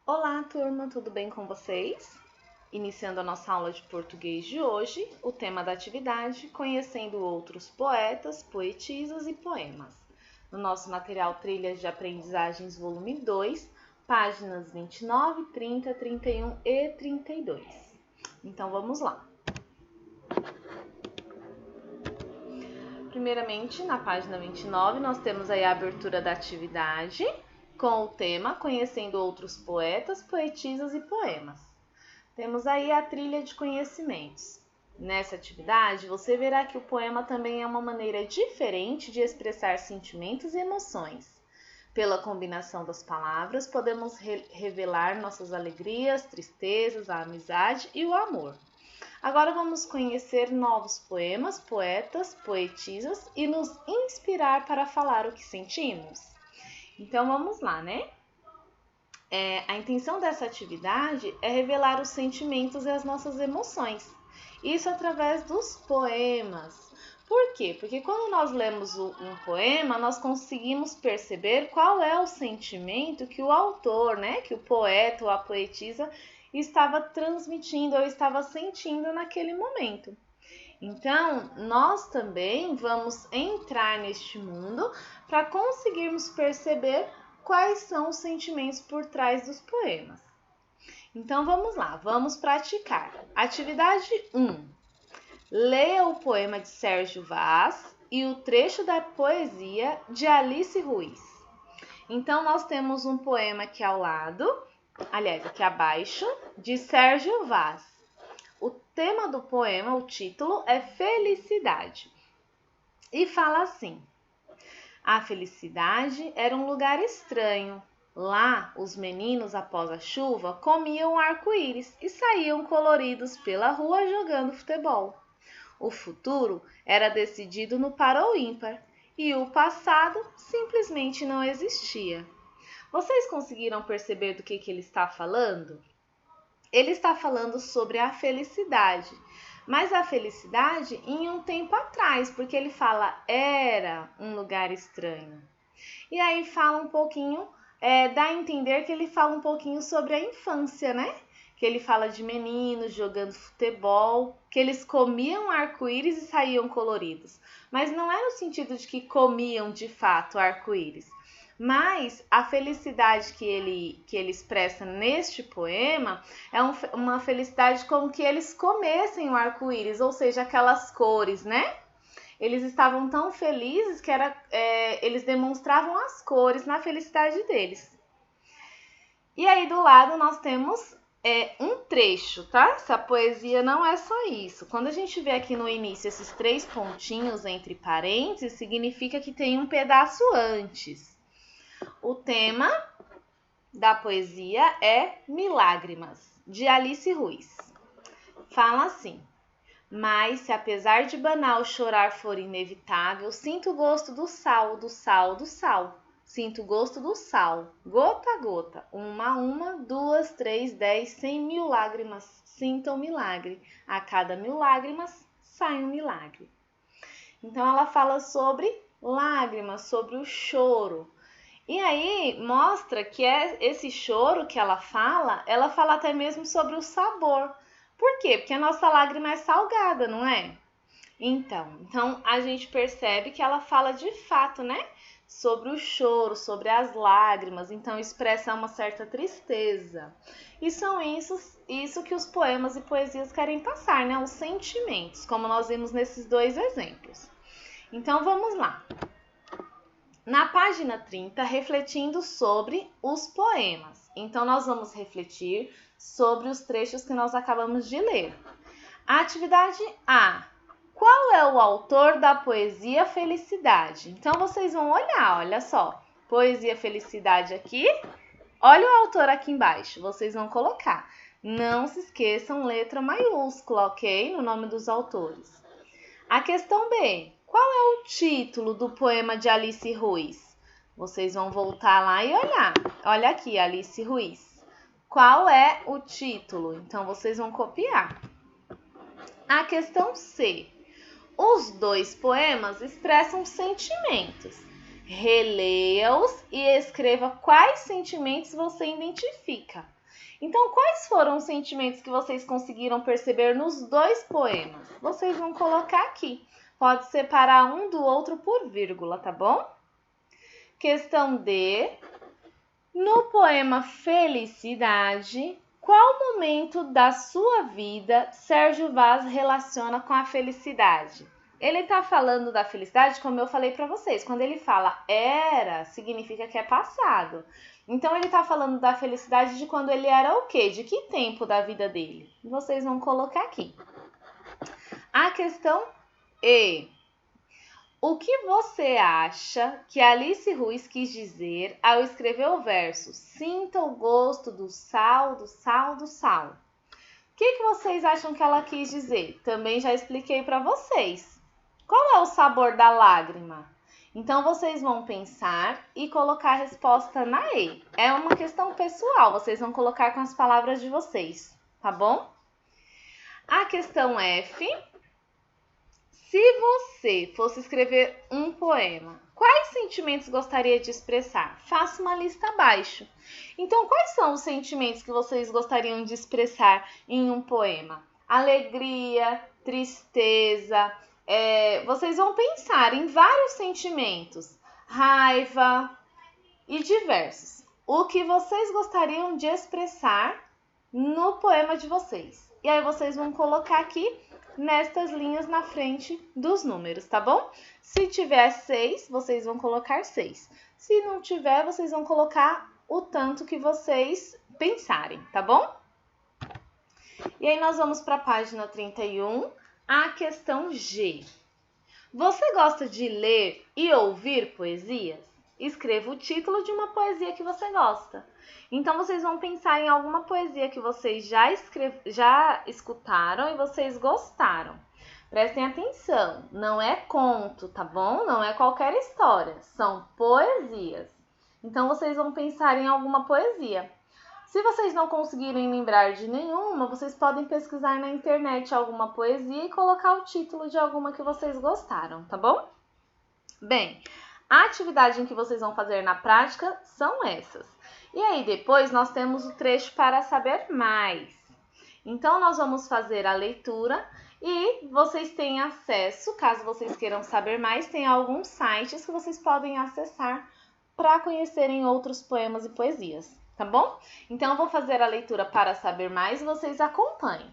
Olá, turma, tudo bem com vocês? Iniciando a nossa aula de português de hoje, o tema da atividade, conhecendo outros poetas, poetisas e poemas. No nosso material Trilhas de Aprendizagens, volume 2, páginas 29, 30, 31 e 32. Então, vamos lá. Primeiramente, na página 29, nós temos aí a abertura da atividade, com o tema Conhecendo Outros Poetas, Poetisas e Poemas. Temos aí a trilha de conhecimentos. Nessa atividade, você verá que o poema também é uma maneira diferente de expressar sentimentos e emoções. Pela combinação das palavras, podemos revelar nossas alegrias, tristezas, a amizade e o amor. Agora vamos conhecer novos poemas, poetas, poetisas e nos inspirar para falar o que sentimos. Então vamos lá, né? A intenção dessa atividade é revelar os sentimentos e as nossas emoções. Isso através dos poemas. Por quê? Porque quando nós lemos um poema, nós conseguimos perceber qual é o sentimento que o autor, né, que o poeta ou a poetisa estava transmitindo ou estava sentindo naquele momento. Então, nós também vamos entrar neste mundo para conseguirmos perceber quais são os sentimentos por trás dos poemas. Então, vamos lá, vamos praticar. Atividade 1. Leia o poema de Sérgio Vaz e o trecho da poesia de Alice Ruiz. Então, nós temos um poema aqui ao lado, aliás, aqui abaixo, de Sérgio Vaz. O tema do poema, o título, é Felicidade. E fala assim: a felicidade era um lugar estranho. Lá, os meninos, após a chuva, comiam arco-íris e saíam coloridos pela rua jogando futebol. O futuro era decidido no par ou ímpar e o passado simplesmente não existia. Vocês conseguiram perceber do que ele está falando? Ele está falando sobre a felicidade, mas a felicidade em um tempo atrás, porque ele fala era um lugar estranho. E aí fala um pouquinho, dá a entender que ele fala um pouquinho sobre a infância, né? Que ele fala de meninos jogando futebol, que eles comiam arco-íris e saíam coloridos. Mas não é no sentido de que comiam de fato arco-íris. Mas a felicidade que ele expressa neste poema é uma felicidade como que eles comessem o arco-íris, ou seja, aquelas cores, né? Eles estavam tão felizes que eles demonstravam as cores na felicidade deles. E aí do lado nós temos um trecho, tá? Essa poesia não é só isso. Quando a gente vê aqui no início esses 3 pontinhos entre parênteses, significa que tem um pedaço antes. O tema da poesia é Milágrimas, de Alice Ruiz. Fala assim: mas se apesar de banal chorar for inevitável, sinto o gosto do sal, do sal, do sal. Sinto o gosto do sal, gota a gota, uma a uma, 2, 3, 10, 100 mil lágrimas, sinta um milagre. A cada 1000 lágrimas, sai um milagre. Então, ela fala sobre lágrimas, sobre o choro. E aí, mostra que esse choro que ela fala até mesmo sobre o sabor. Por quê? Porque a nossa lágrima é salgada, não é? Então a gente percebe que ela fala de fato, né? Sobre o choro, sobre as lágrimas, então expressa uma certa tristeza. E são isso que os poemas e poesias querem passar, né? Os sentimentos, como nós vimos nesses 2 exemplos. Então vamos lá. Na página 30, refletindo sobre os poemas. Então nós vamos refletir sobre os trechos que nós acabamos de ler. A atividade A. Qual é o autor da poesia Felicidade? Então, vocês vão olhar, olha só. Poesia Felicidade aqui. Olha o autor aqui embaixo, vocês vão colocar. Não se esqueçam, letra maiúscula, ok? No nome dos autores. A questão B. Qual é o título do poema de Alice Ruiz? Vocês vão voltar lá e olhar. Olha aqui, Alice Ruiz. Qual é o título? Então, vocês vão copiar. A questão C. Os 2 poemas expressam sentimentos. Releia-os e escreva quais sentimentos você identifica. Então, quais foram os sentimentos que vocês conseguiram perceber nos dois poemas? Vocês vão colocar aqui. Pode separar um do outro por vírgula, tá bom? Questão D. No poema Felicidade, qual momento da sua vida Sérgio Vaz relaciona com a felicidade? Ele está falando da felicidade, como eu falei para vocês. Quando ele fala era, significa que é passado. Então, ele está falando da felicidade de quando ele era o quê? De que tempo da vida dele? Vocês vão colocar aqui. A questão E. O que você acha que Alice Ruiz quis dizer ao escrever o verso Sinta o gosto do sal, do sal, do sal? O que vocês acham que ela quis dizer? Também já expliquei para vocês. Qual é o sabor da lágrima? Então, vocês vão pensar e colocar a resposta na E. É uma questão pessoal, vocês vão colocar com as palavras de vocês, tá bom? A questão F. Se você fosse escrever um poema, quais sentimentos gostaria de expressar? Faça uma lista abaixo. Então, quais são os sentimentos que vocês gostariam de expressar em um poema? Alegria, tristeza, vocês vão pensar em vários sentimentos, raiva e diversos. O que vocês gostariam de expressar no poema de vocês. E aí vocês vão colocar aqui nestas linhas na frente dos números, tá bom? Se tiver 6, vocês vão colocar 6. Se não tiver, vocês vão colocar o tanto que vocês pensarem, tá bom? E aí nós vamos para a página 31, a questão G. Você gosta de ler e ouvir poesias? Escreva o título de uma poesia que você gosta. Então, vocês vão pensar em alguma poesia que vocês já escutaram e vocês gostaram. Prestem atenção, não é conto, tá bom? Não é qualquer história, são poesias. Então, vocês vão pensar em alguma poesia. Se vocês não conseguirem lembrar de nenhuma, vocês podem pesquisar na internet alguma poesia e colocar o título de alguma que vocês gostaram, tá bom? Bem, a atividade em que vocês vão fazer na prática são essas. E aí depois nós temos o trecho para saber mais. Então nós vamos fazer a leitura e vocês têm acesso, caso vocês queiram saber mais, tem alguns sites que vocês podem acessar para conhecerem outros poemas e poesias, tá bom? Então eu vou fazer a leitura para saber mais e vocês acompanhem.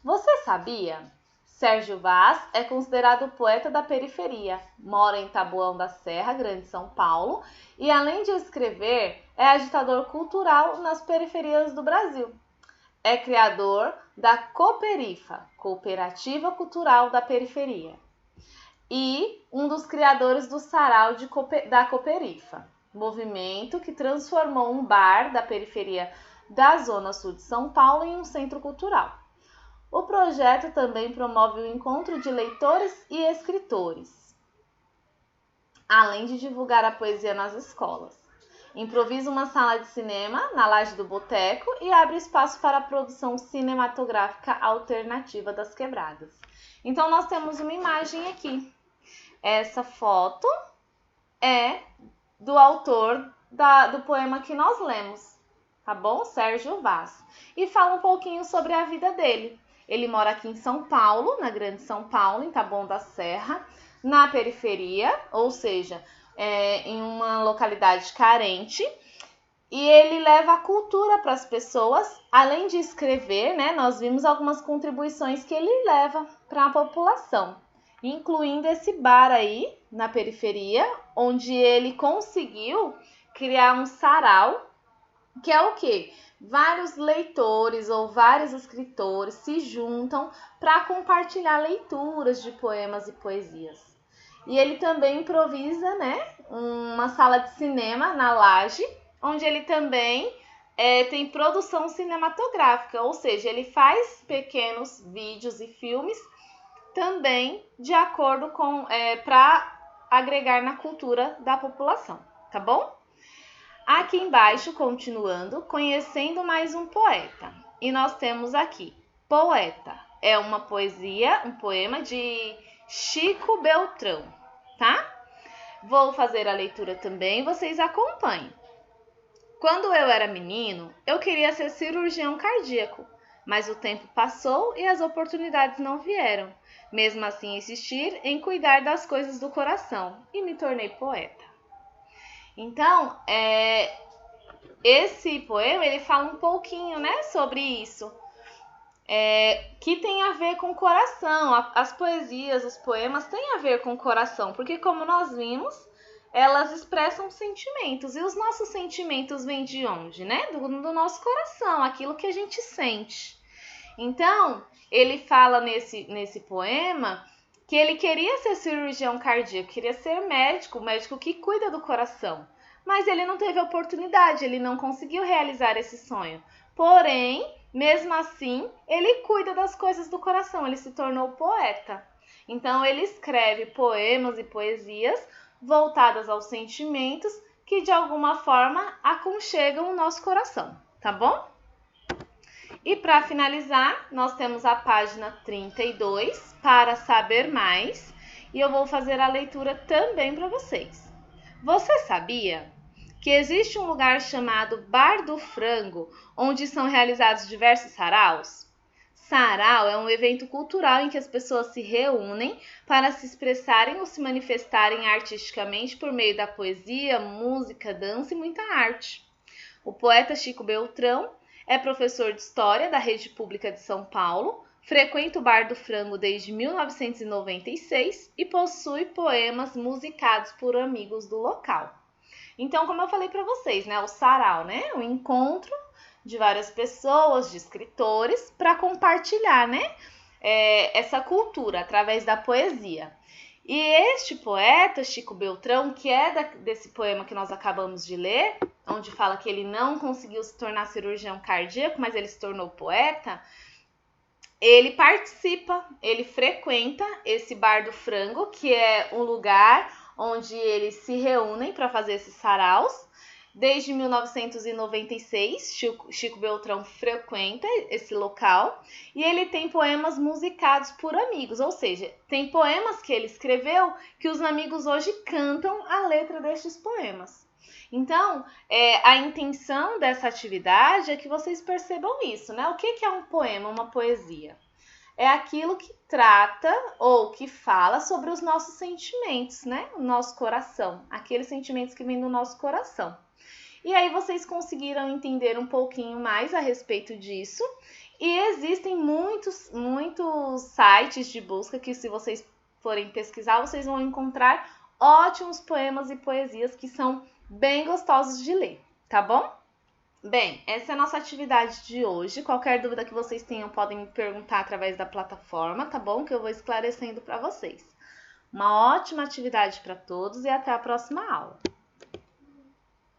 Você sabia? Sérgio Vaz é considerado o poeta da periferia, mora em Taboão da Serra, Grande São Paulo, e além de escrever, é agitador cultural nas periferias do Brasil. É criador da Cooperifa, Cooperativa Cultural da Periferia, e um dos criadores do Sarau da Cooperifa, movimento que transformou um bar da periferia da Zona Sul de São Paulo em um centro cultural. O projeto também promove o encontro de leitores e escritores, além de divulgar a poesia nas escolas. Improvisa uma sala de cinema na laje do boteco e abre espaço para a produção cinematográfica alternativa das quebradas. Então, nós temos uma imagem aqui. Essa foto é do autor do poema que nós lemos, tá bom? Sérgio Vaz. E fala um pouquinho sobre a vida dele. Ele mora aqui em São Paulo, na Grande São Paulo, em Taboão da Serra, na periferia, ou seja, em uma localidade carente. E ele leva a cultura para as pessoas, além de escrever, né? Nós vimos algumas contribuições que ele leva para a população, incluindo esse bar aí na periferia, onde ele conseguiu criar um sarau, que é o quê? Vários leitores ou vários escritores se juntam para compartilhar leituras de poemas e poesias. E ele também improvisa, né, uma sala de cinema na laje, onde ele também tem produção cinematográfica, ou seja, ele faz pequenos vídeos e filmes também de acordo com para agregar na cultura da população, tá bom? Aqui embaixo, continuando, conhecendo mais um poeta. E nós temos aqui, Poeta. É uma poesia, um poema de Chico Beltrão, tá? Vou fazer a leitura também, vocês acompanhem. Quando eu era menino, eu queria ser cirurgião cardíaco, mas o tempo passou e as oportunidades não vieram. Mesmo assim, insistir em cuidar das coisas do coração e me tornei poeta. Então, esse poema ele fala um pouquinho, né, sobre isso, que tem a ver com o coração. As poesias, os poemas têm a ver com o coração, porque como nós vimos, elas expressam sentimentos. E os nossos sentimentos vêm de onde, né? Do nosso coração, aquilo que a gente sente. Então, ele fala nesse poema que ele queria ser cirurgião cardíaco, queria ser médico, o médico que cuida do coração. Mas ele não teve oportunidade, ele não conseguiu realizar esse sonho. Porém, mesmo assim, ele cuida das coisas do coração, ele se tornou poeta. Então, ele escreve poemas e poesias voltadas aos sentimentos que, de alguma forma, aconchegam o nosso coração, tá bom? E para finalizar, nós temos a página 32, para saber mais, e eu vou fazer a leitura também para vocês. Você sabia que existe um lugar chamado Bar do Frango, onde são realizados diversos saraus? Sarau é um evento cultural em que as pessoas se reúnem para se expressarem ou se manifestarem artisticamente por meio da poesia, música, dança e muita arte. O poeta Chico Beltrão é professor de História da Rede Pública de São Paulo, frequenta o Bar do Frango desde 1996 e possui poemas musicados por amigos do local. Então, como eu falei para vocês, né, o sarau, né, o encontro de várias pessoas, de escritores, para compartilhar, né, essa cultura através da poesia. E este poeta, Chico Beltrão, que é desse poema que nós acabamos de ler, onde fala que ele não conseguiu se tornar cirurgião cardíaco, mas ele se tornou poeta, ele participa, ele frequenta esse Bar do Frango, que é um lugar onde eles se reúnem para fazer esses saraus. Desde 1996, Chico Beltrão frequenta esse local e ele tem poemas musicados por amigos, ou seja, tem poemas que ele escreveu que os amigos hoje cantam a letra destes poemas. Então, a intenção dessa atividade é que vocês percebam isso, né? O que é um poema, uma poesia? É aquilo que trata ou que fala sobre os nossos sentimentos, né? O nosso coração, aqueles sentimentos que vêm do nosso coração. E aí vocês conseguiram entender um pouquinho mais a respeito disso. E existem muitos sites de busca que, se vocês forem pesquisar, vocês vão encontrar ótimos poemas e poesias que são bem gostosos de ler, tá bom? Bem, essa é a nossa atividade de hoje. Qualquer dúvida que vocês tenham, podem me perguntar através da plataforma, tá bom? Que eu vou esclarecendo para vocês. Uma ótima atividade para todos e até a próxima aula.